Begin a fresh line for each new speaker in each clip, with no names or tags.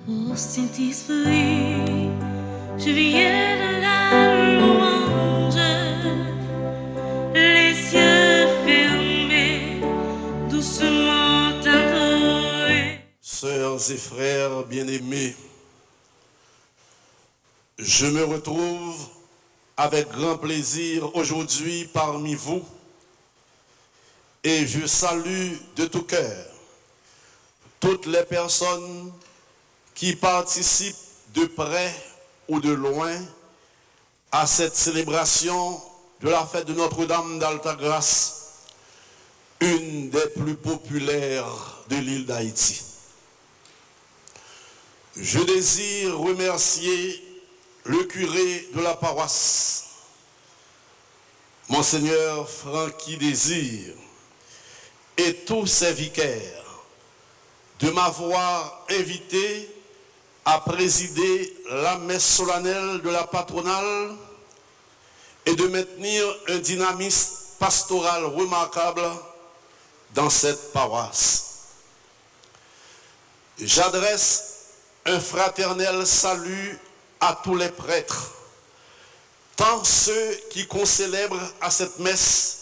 Ô Saint-Esprit, je viens de la louange, les yeux fermés, doucement adorés.
Sœurs et frères bien-aimés, je me retrouve avec grand plaisir aujourd'hui parmi vous et je salue de tout cœur toutes les personnes qui participent de près ou de loin à cette célébration de la fête de Notre-Dame d'Altagrace, une des plus populaires de l'île d'Haïti. Je désire remercier le curé de la paroisse, Monseigneur Francky Désir, et tous ses vicaires, de m'avoir invité à présider la messe solennelle de la patronale et de maintenir un dynamisme pastoral remarquable dans cette paroisse. J'adresse un fraternel salut à tous les prêtres, tant ceux qui concélèbrent à cette messe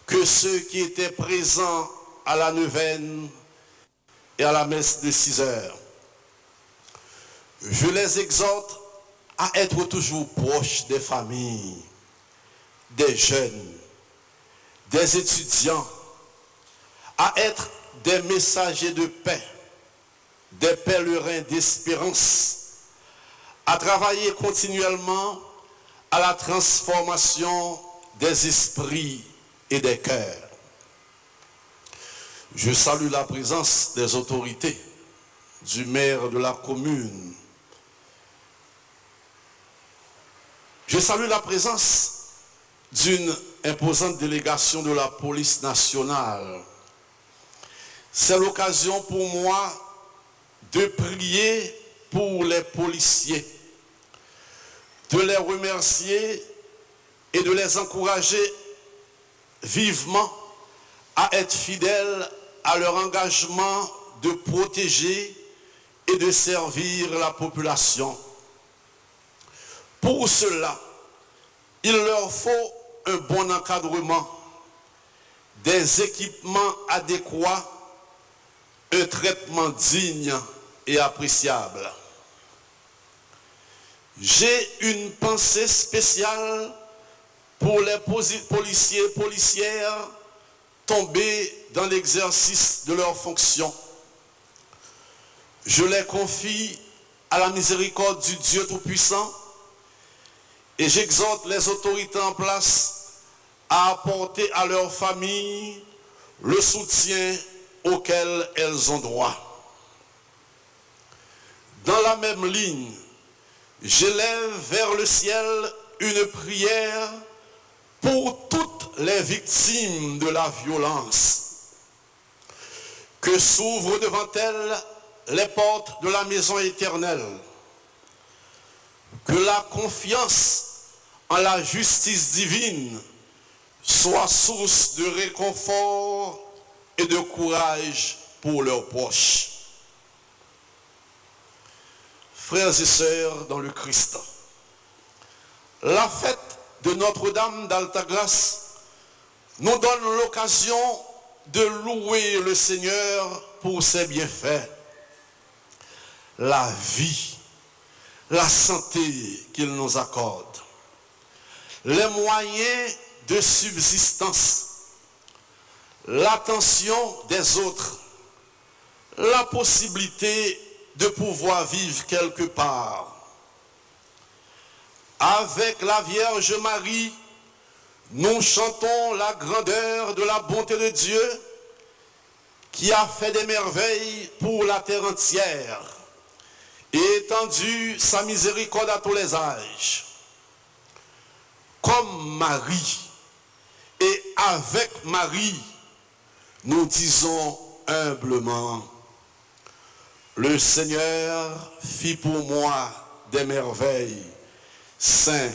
que ceux qui étaient présents à la neuvaine et à la messe de 6 heures. Je les exhorte à être toujours proches des familles, des jeunes, des étudiants, à être des messagers de paix, des pèlerins d'espérance, à travailler continuellement à la transformation des esprits et des cœurs. Je salue la présence des autorités, du maire de la commune. Je salue la présence d'une imposante délégation de la police nationale. C'est l'occasion pour moi de prier pour les policiers, de les remercier et de les encourager vivement à être fidèles à leur engagement de protéger et de servir la population. Pour cela, il leur faut un bon encadrement, des équipements adéquats, un traitement digne et appréciable. J'ai une pensée spéciale pour les policiers et policières tombés dans l'exercice de leurs fonctions. Je les confie à la miséricorde du Dieu Tout-Puissant et j'exhorte les autorités en place à apporter à leurs familles le soutien auquel elles ont droit. Dans la même ligne, j'élève vers le ciel une prière pour toutes les victimes de la violence. Que s'ouvrent devant elles les portes de la maison éternelle. Que la confiance en la justice divine soit source de réconfort et de courage pour leurs proches. Frères et sœurs dans le Christ, la fête de Notre-Dame d'Altagrace nous donne l'occasion de louer le Seigneur pour ses bienfaits, la vie, la santé qu'il nous accorde, les moyens de subsistance, l'attention des autres, la possibilité de pouvoir vivre quelque part. Avec la Vierge Marie, nous chantons la grandeur de la bonté de Dieu qui a fait des merveilles pour la terre entière et étendu sa miséricorde à tous les âges. Comme Marie et avec Marie, nous disons humblement: le Seigneur fit pour moi des merveilles, saint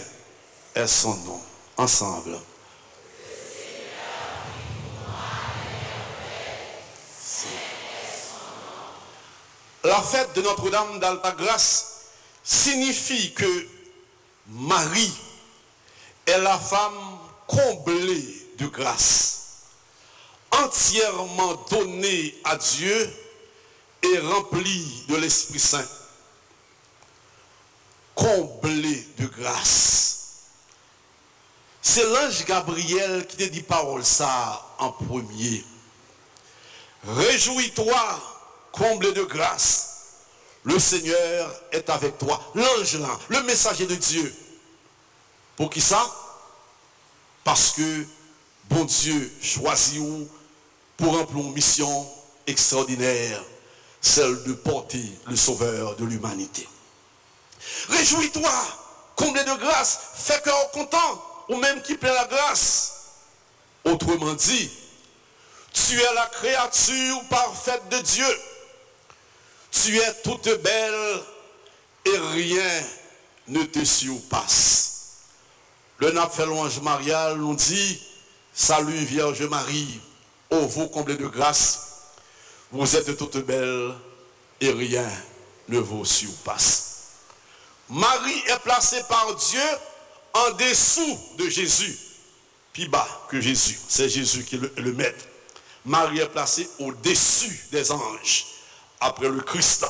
est son nom. Ensemble. La fête de Notre-Dame d'Altagrace signifie que Marie est la femme comblée de grâce, entièrement donnée à Dieu et remplie de l'Esprit Saint. Comblée de grâce. C'est l'ange Gabriel qui te dit parole ça en premier. Réjouis-toi, comblé de grâce, le Seigneur est avec toi. L'ange là, le messager de Dieu. Pour qui ça? Parce que bon Dieu choisit pour remplir une mission extraordinaire, celle de porter le sauveur de l'humanité. Réjouis-toi, comblé de grâce, fais cœur content, ou même qui plaît la grâce. Autrement dit, tu es la créature parfaite de Dieu. Tu es toute belle et rien ne te surpasse. Le nappe fait louange mariale nous dit, salut Vierge Marie, ô vous comblés de grâce, vous êtes toute belle et rien ne vous surpasse. Marie est placée par Dieu en dessous de Jésus, plus bas que Jésus. C'est Jésus qui est le maître. Marie est placée au-dessus des anges. Après le Christ,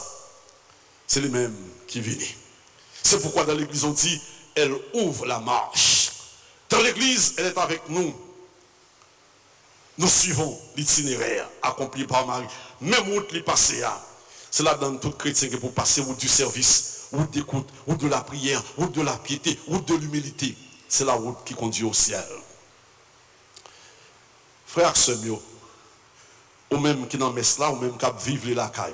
c'est le même qui vient. C'est pourquoi dans l'église on dit, elle ouvre la marche. Dans l'église, elle est avec nous. Nous suivons l'itinéraire accompli par Marie. Même route qui passe, c'est là dans tout chrétien qui pour passer route du service, route d'écoute, route de la prière, route de la piété, route de l'humilité. C'est la route qui conduit au ciel. Frère Semio, ou même qui n'en met cela, ou même qui vivent la caille.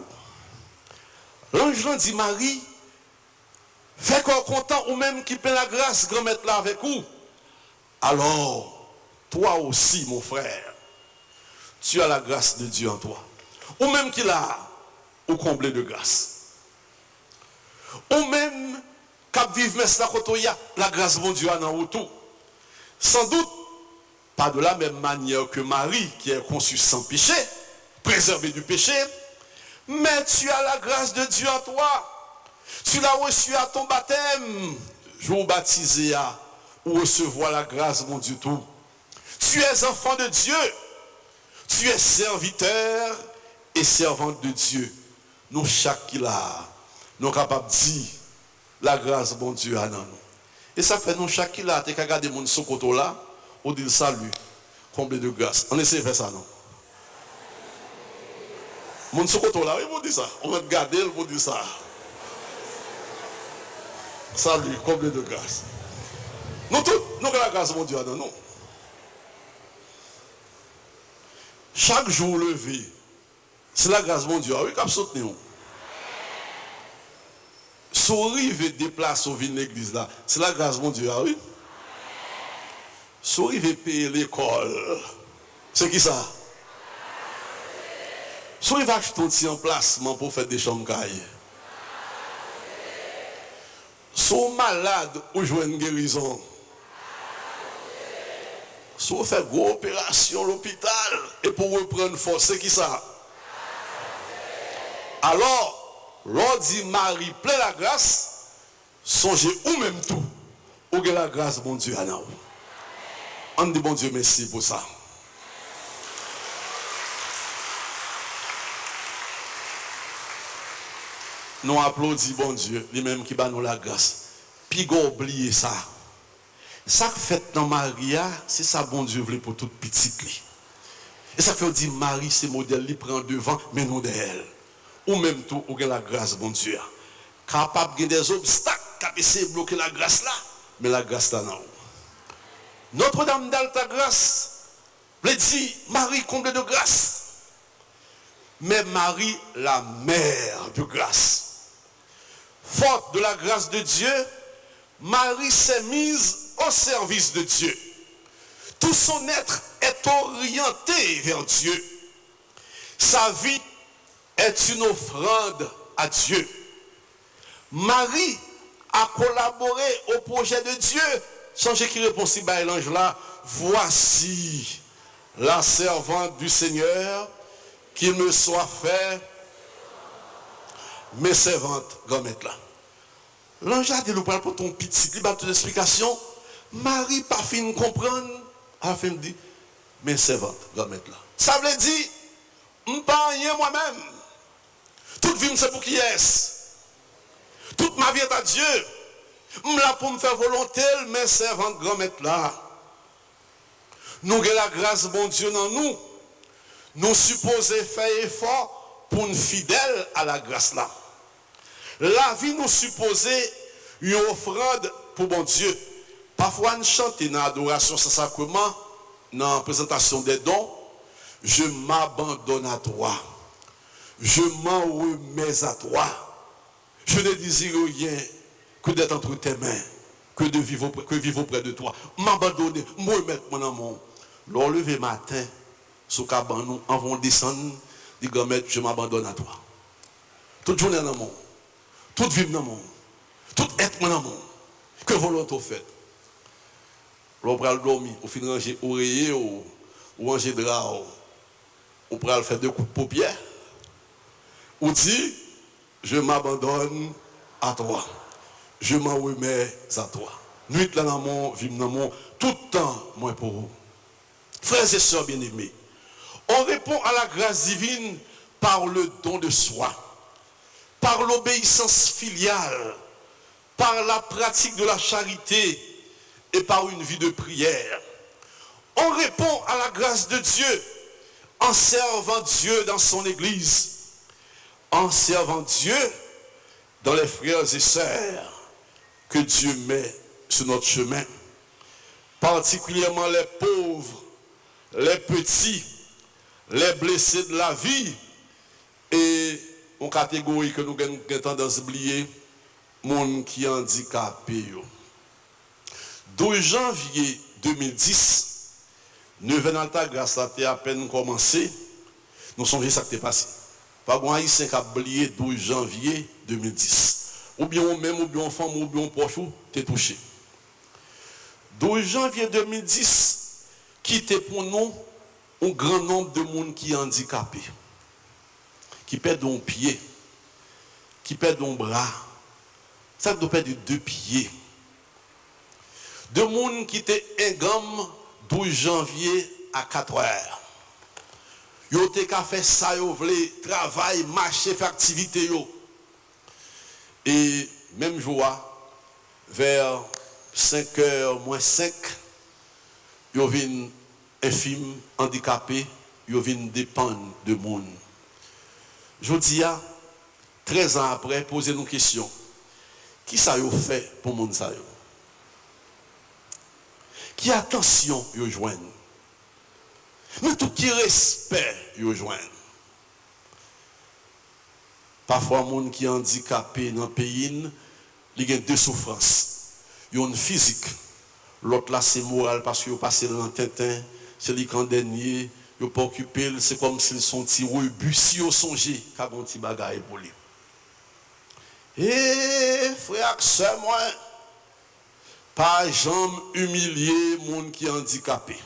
L'ange dit Marie, fais qu'on content, ou même qui paie la grâce, grand-mère là avec vous. Alors, toi aussi, mon frère, tu as la grâce de Dieu en toi. Ou même qu'il a, ou comblé de grâce. Ou même, quand vivre la grâce de Dieu en autour. Sans doute, pas de la même manière que Marie, qui est conçue sans péché, préservée du péché, mais tu as la grâce de Dieu en toi. Tu l'as reçu à ton baptême, jour baptisé à, ou recevoir la grâce, mon Dieu tout. Tu es enfant de Dieu. Tu es serviteur et servante de Dieu. Nous, chaque qui l'a, nous sommes capables de dire la grâce, mon Dieu, à nous. Et ça fait nous, chaque qui l'a, tu as regardé mon sokoto là, on dit salut, comblé de grâce. On essaie de faire ça, non? Mon sokoto là, oui, on dit ça. On va regarder, on dit ça. Salut, comblé de grâce. Nous tous, nous avons la grâce, mon Dieu, à nous. Chaque jour levé, c'est la grâce, mon Dieu, oui, comme soutenir. Sourire et déplacer au ville de l'église là, c'est la grâce, mon Dieu, oui. Sourire et payer l'école, c'est qui ça? Sourire va acheter un petit emplacement pour faire des chambres cailles. Sois malade ou jouer une guérison. Soit faire une opération à l'hôpital et pour reprendre force, c'est qui ça? Alors, l'on dit Marie plein la grâce, songez ou même tout, ou que la grâce, bon Dieu, à nous. On dit bon Dieu, merci pour ça. Nous applaudissons bon Dieu, lui-même qui bat nous la grâce. Puis oublier ça. Ça que fait dans Maria, c'est ça bon Dieu voulait pour toute petite. Et ça fait dire Marie, c'est modèle, il prend devant, mais nous d'elle. Ou même tout, ou la grâce, bon Dieu. Capable de des obstacles, qui essaient de bloquer la grâce là, mais la grâce là non. Notre-Dame d'Altagrace, veut dire Marie comblée de grâce. Mais Marie, la mère de grâce. Forte de la grâce de Dieu, Marie s'est mise au service de Dieu. Tout son être est orienté vers Dieu. Sa vie est une offrande à Dieu. Marie a collaboré au projet de Dieu. Songez qui répond si bas l'ange là, voici la servante du Seigneur, qu'il me soit fait mes servantes, grand-mère là. L'ange a dit, nous parlons pour ton petit, il va te l'explication. Marie, pas fin comprendre. Elle fait me dit, mes servantes, grand-mère là. Ça veut dire, je ne pas rien moi-même. Toute vie, c'est pour qui est-ce? Toute ma vie est à Dieu. Je là pour me faire volonté, mes servantes, grand-mère là. Nous avons la grâce, bon Dieu, dans nous. Nous supposons faire effort pour nous fidèles à la grâce là. La vie nous supposait une offrande pour bon Dieu. Parfois, nous chantons dans l'adoration sans sacrement, dans la présentation des dons. Je m'abandonne à toi. Je m'en remets à toi. Je ne désire rien que d'être entre tes mains, que vivre près de toi. M'abandonner, me remettre mon amour. Lors lever matin, sous cabane, nous avons descendre, dit grand-mère, je m'abandonne à toi. Toute journée dans le monde, toute vie dans le monde, tout être dans le monde, que volonté fait. L'on prend le dormir, au fin de ranger oreiller, ou ranger drap, on prend le faire 2 coups de paupière, ou dit, je m'abandonne à toi. Je m'en remets à toi. Nuit là dans mon, vie dans mon, tout le temps, moi pour vous. Frères et sœurs bien-aimés, on répond à la grâce divine par le don de soi, par l'obéissance filiale, par la pratique de la charité et par une vie de prière. On répond à la grâce de Dieu en servant Dieu dans son Église, en servant Dieu dans les frères et sœurs que Dieu met sur notre chemin, particulièrement les pauvres, les petits, les blessés de la vie et une catégorie que nous avons tendance à oublier, les gens qui sont handicapés. 12 janvier 2010, Neuvaine Alta grâce à à peine commencé, nous sommes ça qui est passé. Pas bon haïtien qui a oublié 12 janvier 2010. Ou bien même, ou bien femme, ou bien proche, tu es touché. 12 janvier 2010, qui était pour nous un grand nombre de monde qui est handicapé, qui perd un pied, qui perd un bras, ça doit perdre 2 pieds. De monde qui était un gamme 12 janvier à 4 heures. Yo te ka fait ça, yo vle travail, marcher, faire activité yo. Et même jour, vers 5h moins 5, yo vin infime, handicapé, yo vin dépendre de monde. Je dis à 13 ans après, posez nous question. Qui ça yo fait pour monde ça yo? Qui attention yo joignent? Mais tout qui respect, yo joignent. Parfois, les gens qui sont handicapés dans le pays, ils ont 2 souffrances. Ils ont une physique. L'autre là, c'est moral parce qu'ils ont passé dans le tintin. C'est les camps dernier. Ils n'ont pas occupé. C'est comme s'ils sont petits rebus. Si ils ont songé, qu'ils ont un petit bagage pour lui. Et frère, c'est moi. Pas jamais humilier les gens qui sont handicapés.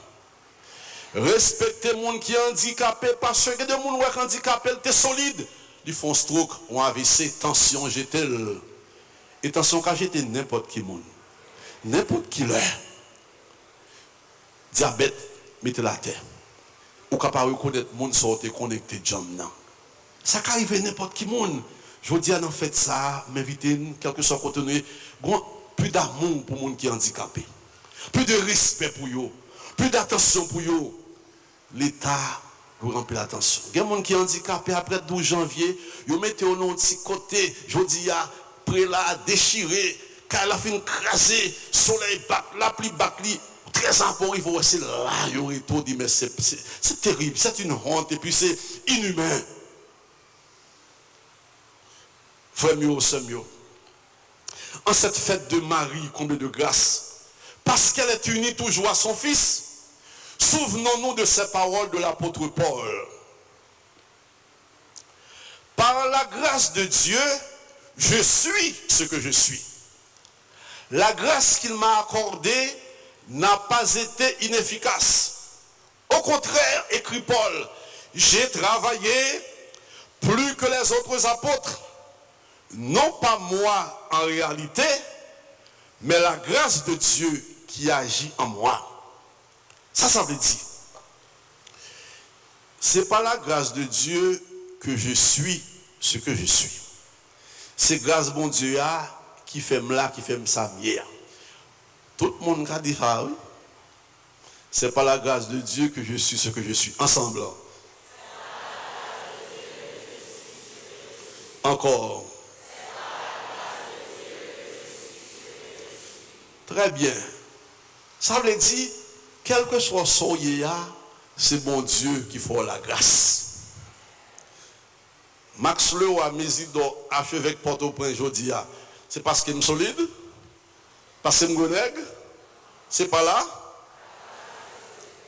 Respectez les gens qui sont handicapés parce que les gens qui sont handicapés, sont solides. Ils font stroke, on AVC, tension, j'étais. Et tension, quand j'étais n'importe qui monde. N'importe qui l'est. Diabète, mettez la terre. Ou capable de reconnaître le monde sorti connecté, jam. Ça qui arrive n'importe qui monde. Je vous dis, en fait, ça, m'inviter, quel que soit le contenu, plus d'amour pour les gens qui sont handicapés. Plus de respect pour eux. Plus d'attention pour eux. L'État. Vous remplir l'attention. Il y a des gens qui sont handicapés après 12 janvier, ils mettent au nom de petit côté, je dis, après là, déchiré, car la fin crasé, soleil bac, la pluie bac, 13 ans pour arriver, c'est là, il aurait tout dit, mais c'est terrible, c'est une honte, et puis c'est inhumain. Frère mieux, c'est mieux. En cette fête de Marie, comblée de grâce, parce qu'elle est unie toujours à son Fils, souvenons-nous de ces paroles de l'apôtre Paul. Par la grâce de Dieu, je suis ce que je suis. La grâce qu'il m'a accordée n'a pas été inefficace. Au contraire, écrit Paul, j'ai travaillé plus que les autres apôtres. non pas moi en réalité, mais la grâce de Dieu qui agit en moi. Ça veut dire, c'est pas la grâce de Dieu que je suis ce que je suis. C'est grâce bon Dieu qui fait là, qui fait ça hier. Tout le monde a dit ça, oui. C'est pas la grâce de Dieu que je suis ce que je suis. Ensemble. Encore. Très bien. Ça veut dire, quel que soit son yéa, c'est bon Dieu qui fait la grâce. Max Leo à Mésidor, archevêque Port-au-Prince, aujourd'hui, c'est parce qu'il est solide? Parce qu'il est nègre? C'est pas là?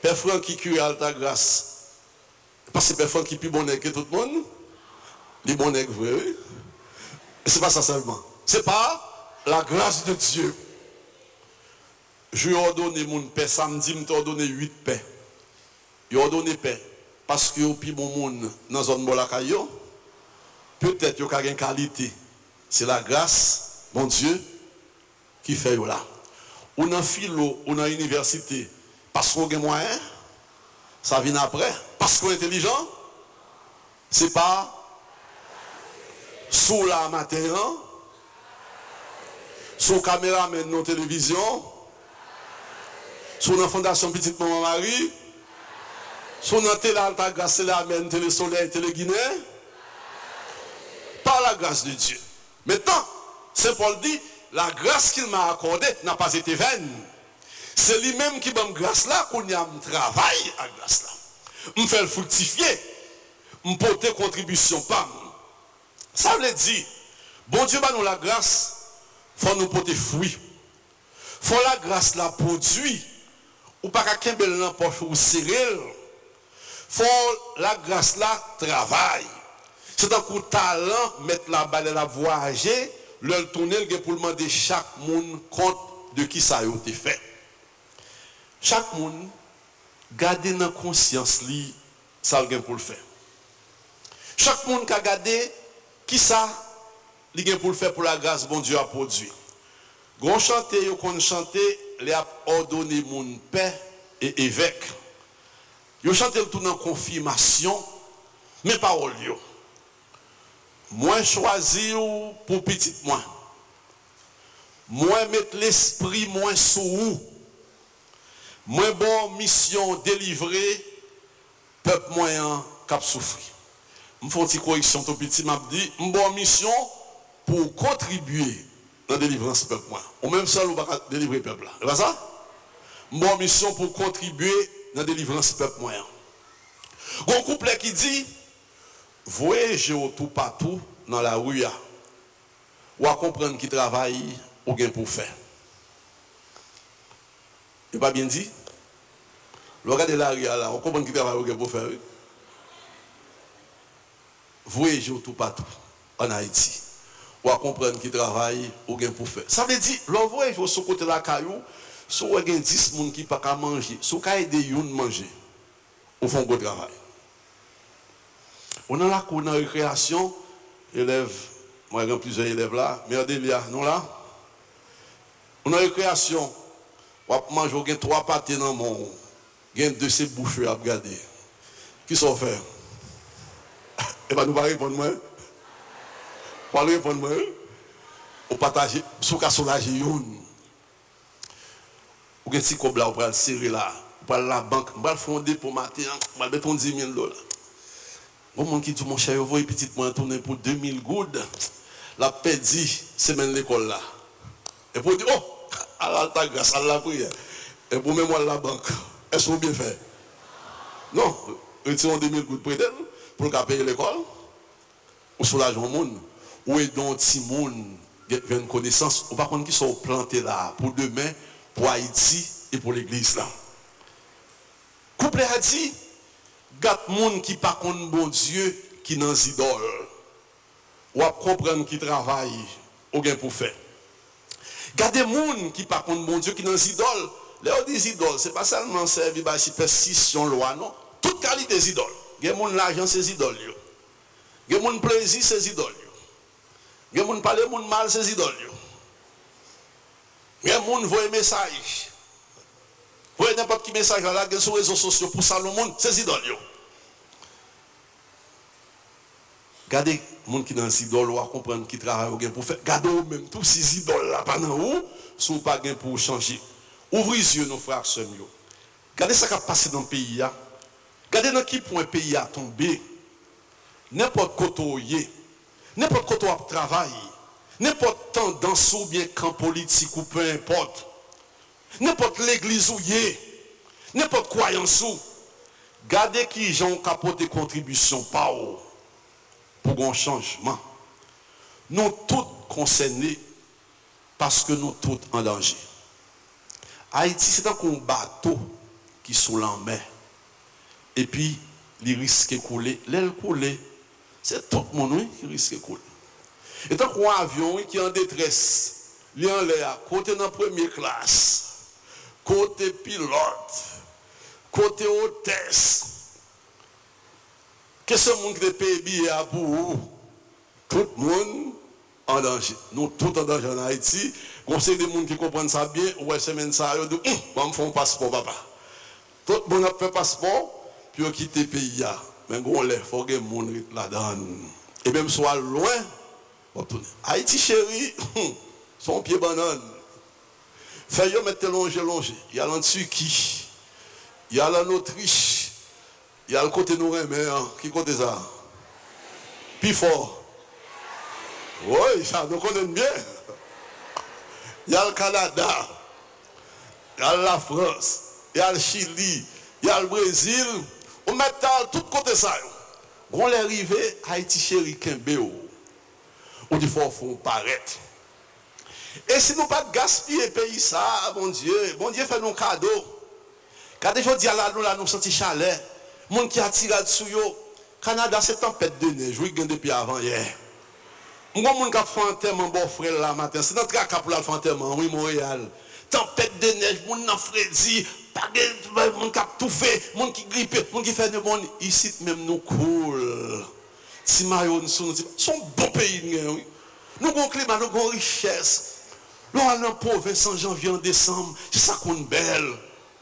Père Franck qui cure Alta Grâce. Parce que Père Franck qui est plus bon nègre que tout le monde? Les bons nègres, oui. C'est pas ça seulement. C'est pas la grâce de Dieu. Je lui ai ordonné mon paix samedi, je lui ai ordonné 8 paix. Il a ordonné paix. Parce que au plus bon monde dans la zone Bolakayo, peut-être qu'il y a une qualité. C'est la grâce, mon Dieu, qui fait là. Ou dans philo, ou dans l'université, parce qu'on a moyen, ça vient après. Parce qu'on est intelligent, c'est pas sous la matin, sous caméraman de nos télévisions, sous la fondation Petite Maman Marie, sous la télé Alta Grâce, la télé Soleil, télé Guinée, par la grâce de Dieu. Maintenant, Saint Paul dit, la grâce qu'il m'a accordée n'a pas été vaine. C'est lui-même qui m'a grâce là, qu'on y a un travail à grâce là. Me fait fructifier, me porter contribution pas. Ça veut dire, bon Dieu, nous la grâce, faut nous porter fruit. Faut la grâce la produit, ou pas qu'un bel n'importe ou serré. Faut la grâce la travail. C'est un coup de talent, mettre la balle et la voyager, le tourner pour demander chaque monde compte de qui ça a été fait. Chaque monde, garder dans conscience li, ça a pour le faire. Chaque monde qui a gardé qui ça, il a pour le faire pour la grâce bon Dieu a produit. Grand chanter, yo kon chanter, les a ordonné mon père et évêque. Yo chanter tout dans confirmation, mais parole yo. Moi choisi pour petit moi. Moi mettre l'esprit moins sous vous. Moi bon mission délivrer peuple moyen cap souffrir. Me font une correction tout petit m'a dit bon mission pour contribuer dans la délivrance peuple moyen. Ou même seul ou pas délivrer peuple là. C'est pas ça? Bon mission pour contribuer dans la délivrance peuple moyen. Un couplet qui dit voyez tout partout dans la rue, ou à comprendre qui travaille ou gain pour faire. Il pas bien dit? Regardez la rue là, on comprend qui travaille ou gain pour faire. Voyez tout partout en Haïti, ou à comprendre qui travaille ou gain pour faire. Ça veut dire, l'on voit sur côté de la caillou, si vous avez 10 personnes qui ne peuvent pas manger, si vous avez aider à manger, au fond de travail. On a la cour dans la récréation, élèves, moi j'ai plusieurs élèves là, mais Adélia, non là. On a la récréation, on va manger, on a 3 pâtés dans mon, on a 2 ces bouchées à regarder. Qui sont faits? Et bien nous allons répondre moi. On va répondre moi. On partage, sous cas soulager une. Ou un petit cob là, on va le serrer là, on va la banque, on va le fonder pour matin, on va mettre 10 000 $. Bon monde qui dit mon cher, vous voyez petit moi tourner pour 2000 goudes. La pédi semaine l'école là. Et pour dire oh, à l'alta grâce, à la prière. Et pour même moi la banque. Est-ce que vous bien fait? Non, retirons 2000 goudes près d'elle pour le payer l'école. Ou soulager le monde. Ou aidons petit monde qui a une connaissance. Ou par contre qui sont plantés là pour demain, pour Haïti et pour l'église là. Couplet a dit gâte monde qui pas contre bon Dieu qui dans idole ou à comprendre qui travaille ou gain pour faire. Gardez monde qui pas contre bon Dieu qui dans idole. Les des idoles, c'est pas seulement servir par superstition loi non, toute qualité idoles. Gardez monde l'argent c'est idoles yo. Gardez monde plaisir c'est idoles yo. Il y a des gens qui parlent mal, c'est idoles. Il y a des gens qui voient des messages. Vous voyez n'importe quel message là, sur les réseaux sociaux pour ça, le monde, c'est idoles. Regardez les gens qui sont dans ces idoles, vous comprenez qui travaillent pour faire. Regardez même tous ces idoles là, pendant où, sont pas gain pour changer. Ouvrez les yeux, nos frères, sœurs. Regardez ce qui a passé dans le pays. Regardez dans quel point le pays a tombé. N'importe côté, n'importe côté où travail, n'importe tendance ou bien camp politique ou peu importe, n'importe l'église où y est, n'importe croyance où, regardez qui j'en capote contribution par où. Pour un changement. Nous tous concernés parce que nous tous en danger. Haïti, c'est un bateau qui est sous la mer. Et puis, il risque de couler. L'aile couler, c'est tout le monde qui risque de couler. Et tant qu'un avion qui est en détresse, il est en l'air, côté dans la première classe, côté pilote, côté hôtesse. Qu'est-ce que ce monde qui est payé pour vous? Tout le monde en danger. Nous tous en danger en Haïti. Conseil des gens qui comprennent ça bien, ouais, semaine ça, ils disent, on me fait un passeport, papa. Tout le monde a fait un passeport, puis on quitte le pays. Mais il faut que les gens là-dedans. Et même soit loin, on tourne. Haïti chéri, son pied banane. Fait mettre longe. Il y a l'en Turquie, il y a l'en Autriche. Il y a le côté nous mais qui côté ça? Puis fort. Oui, ça nous connaît bien. Il y a le Canada, il y a la France, il y a le Chili, il y a le Brésil. On met tout côté ça. On est arrivé à Haïti chéri Kembéo. On dit faut paraître. Et si nous pas gaspiller le pays ça, bon Dieu fait nos cadeaux. Quand des gens disent là nous senti chaleur. Monde qui a tiré dessus yo, Canada c'est tempête de neige, oui gain depuis avant hier. Moi monde qui a fait enterrement bon frère là matin, c'est notre cap pour la faire enterrement, oui Montréal. Tempête de neige, monde n'a frédi, pas de monde qui a tout fait, monde qui grippe, monde qui fait de bon ici même nous cool. Si maillot nous sont bon pays oui. Nous avons climat, nous avons richesse. Nous allons en province en janvier en décembre, c'est ça qu'on belle.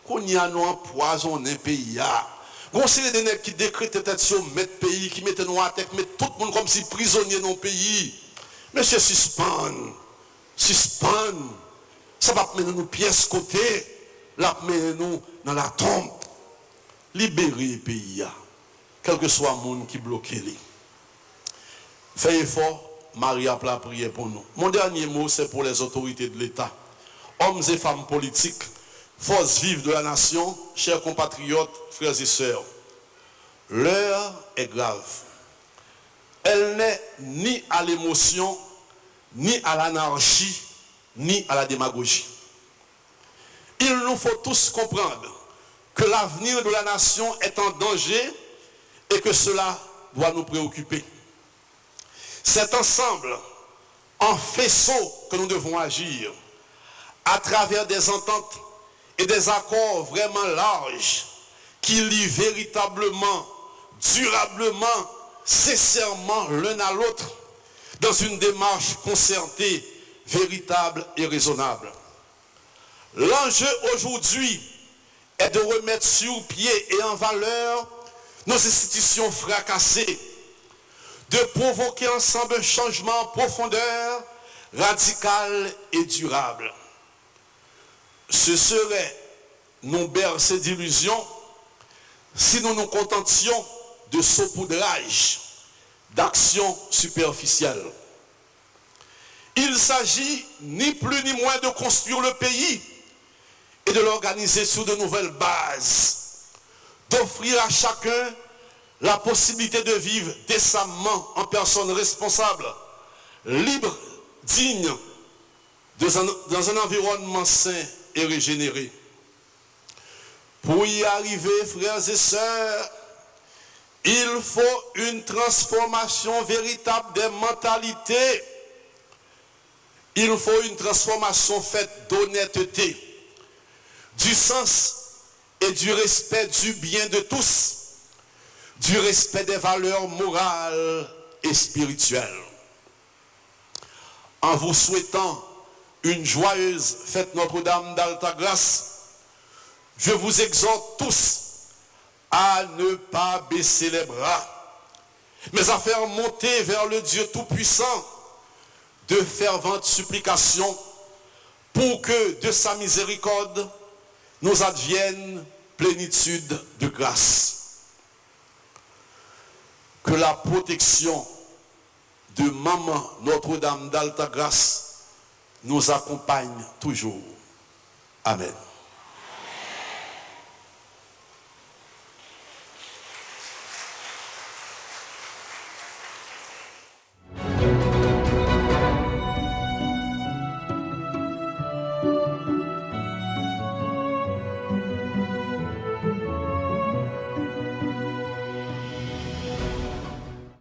Qu'on y a nous empoisonné pays là. Vous savez des nègres qui décrètent peut-être sur mettre pays, qui mettent nous à tête, mettent tout le monde comme si prisonnier dans le pays. Mais c'est suspend. Ça va mener nous pièces côté, la mener nous dans la tombe. Libérer le pays, quel que soit le monde qui bloque. Faites effort, Marie a la prière pour nous. Mon dernier mot, c'est pour les autorités de l'État, hommes et femmes politiques, forces vives de la nation, chers compatriotes, frères et sœurs. L'heure est grave. Elle n'est ni à l'émotion, ni à l'anarchie, ni à la démagogie. Il nous faut tous comprendre que l'avenir de la nation est en danger et que cela doit nous préoccuper. C'est ensemble, en faisceau, que nous devons agir, à travers des ententes et des accords vraiment larges qui lient véritablement, durablement, sincèrement l'un à l'autre dans une démarche concertée, véritable et raisonnable. L'enjeu aujourd'hui est de remettre sur pied et en valeur nos institutions fracassées, de provoquer ensemble un changement en profondeur, radical et durable. Ce serait nous bercer d'illusions si nous nous contentions de saupoudrage, d'actions superficielles. Il s'agit ni plus ni moins de construire le pays et de l'organiser sur de nouvelles bases, d'offrir à chacun la possibilité de vivre décemment en personne responsable, libre, digne, dans un environnement sain et régénéré. Pour y arriver, frères et sœurs, il faut une transformation véritable des mentalités. Il faut une transformation faite d'honnêteté, du sens et du respect du bien de tous, du respect des valeurs morales et spirituelles. en vous souhaitant une joyeuse fête Notre-Dame d'Alta Grâce, je vous exhorte tous à ne pas baisser les bras, mais à faire monter vers le Dieu Tout-Puissant de ferventes supplications pour que de sa miséricorde nous advienne plénitude de grâce. Que la protection de Maman Notre-Dame d'Alta Grâce nous accompagne toujours. Amen.